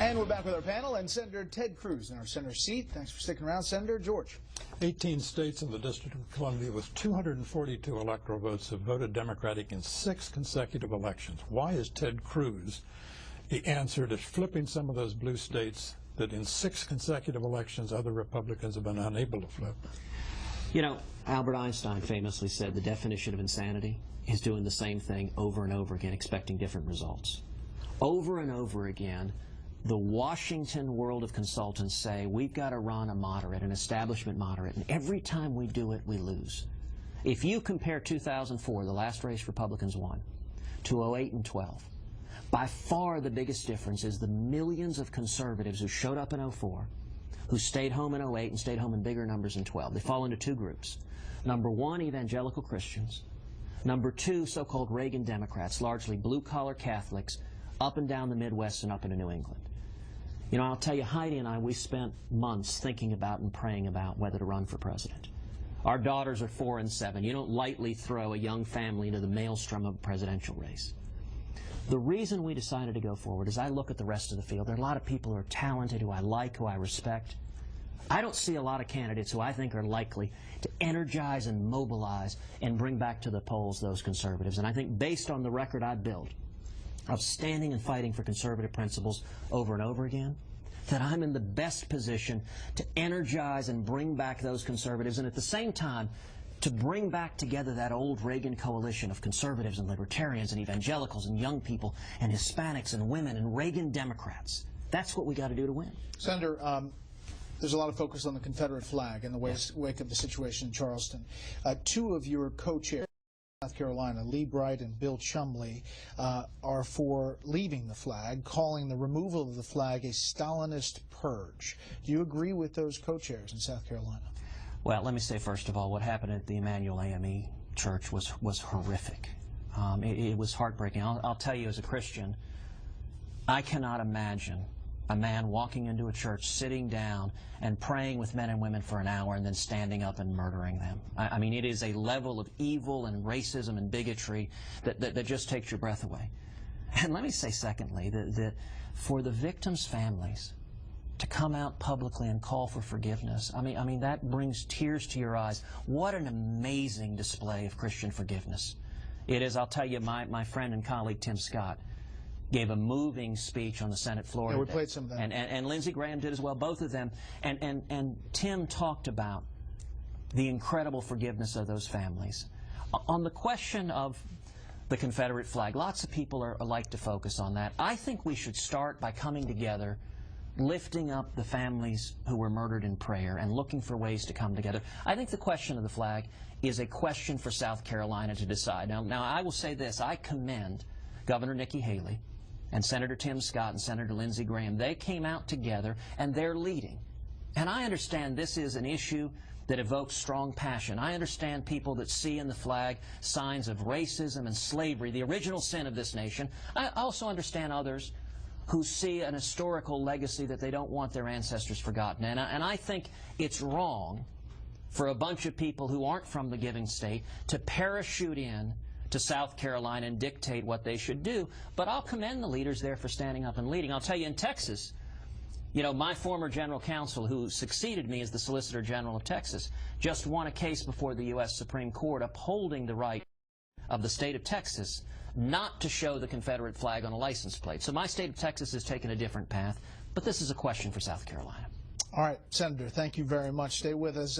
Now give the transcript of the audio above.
And we're back with our panel and Senator Ted Cruz in our center seat. Thanks for sticking around, Senator. George. 18 states in the District of Columbia with 242 electoral votes have voted Democratic in 6 consecutive elections. Why is Ted Cruz the answer to flipping some of those blue states that in 6 consecutive elections other Republicans have been unable to flip? You know, Albert Einstein famously said the definition of insanity is doing the same thing over and over again, expecting different results. Over and over again, the Washington world of consultants say we've got to run a moderate, an establishment moderate, and every time we do it, we lose. If you compare 2004, the last race Republicans won, to 08 and 12, by far the biggest difference is the millions of conservatives who showed up in 04, who stayed home in 08 and stayed home in bigger numbers in 12. They fall into 2 groups. Number 1, evangelical Christians. Number 2, so-called Reagan Democrats, largely blue-collar Catholics, up and down the Midwest and up into New England. You know, I'll tell you, Heidi and I, we spent months thinking about and praying about whether to run for president. Our daughters are 4 and 7. You don't lightly throw a young family into the maelstrom of a presidential race. The reason we decided to go forward is I look at the rest of the field. There are a lot of people who are talented, who I like, who I respect. I don't see a lot of candidates who I think are likely to energize and mobilize and bring back to the polls those conservatives. And I think based on the record I built of standing and fighting for conservative principles over and over again, that I'm in the best position to energize and bring back those conservatives, and at the same time to bring back together that old Reagan coalition of conservatives and libertarians and evangelicals and young people and Hispanics and women and Reagan Democrats. That's what we got to do to win. Senator, there's a lot of focus on the Confederate flag in the wake of the situation in Charleston. 2 of your co-chairs, South Carolina, Lee Bright and Bill Chumley, are for leaving the flag, calling the removal of the flag a Stalinist purge. Do you agree with those co-chairs in South Carolina? Well, let me say first of all, what happened at the Emmanuel AME Church was horrific. It was heartbreaking. I'll tell you, as a Christian, I cannot imagine a man walking into a church, sitting down and praying with men and women for an hour and then standing up and murdering them. I mean, it is a level of evil and racism and bigotry that just takes your breath away. And let me say secondly that for the victims' families to come out publicly and call for forgiveness, I mean that brings tears to your eyes. What an amazing display of Christian forgiveness. It is. I'll tell you, my friend and colleague Tim Scott gave a moving speech on the Senate floor. Yeah, we played some of that. And Lindsey Graham did as well, both of them. And Tim talked about the incredible forgiveness of those families. On the question of the Confederate flag, lots of people like to focus on that. I think we should start by coming together, lifting up the families who were murdered in prayer and looking for ways to come together. I think the question of the flag is a question for South Carolina to decide. Now I will say this. I commend Governor Nikki Haley and Senator Tim Scott and Senator Lindsey Graham. They came out together and they're leading. And I understand this is an issue that evokes strong passion. I understand people that see in the flag signs of racism and slavery, the original sin of this nation. I also understand others who see an historical legacy that they don't want their ancestors forgotten. And I think it's wrong for a bunch of people who aren't from the giving state to parachute in to South Carolina and dictate what they should do. But I'll commend the leaders there for standing up and leading. I'll tell you, in Texas, you know, my former general counsel, who succeeded me as the Solicitor General of Texas, just won a case before the U.S. Supreme Court upholding the right of the state of Texas not to show the Confederate flag on a license plate. So my state of Texas has taken a different path, but this is a question for South Carolina. All right, Senator, thank you very much. Stay with us.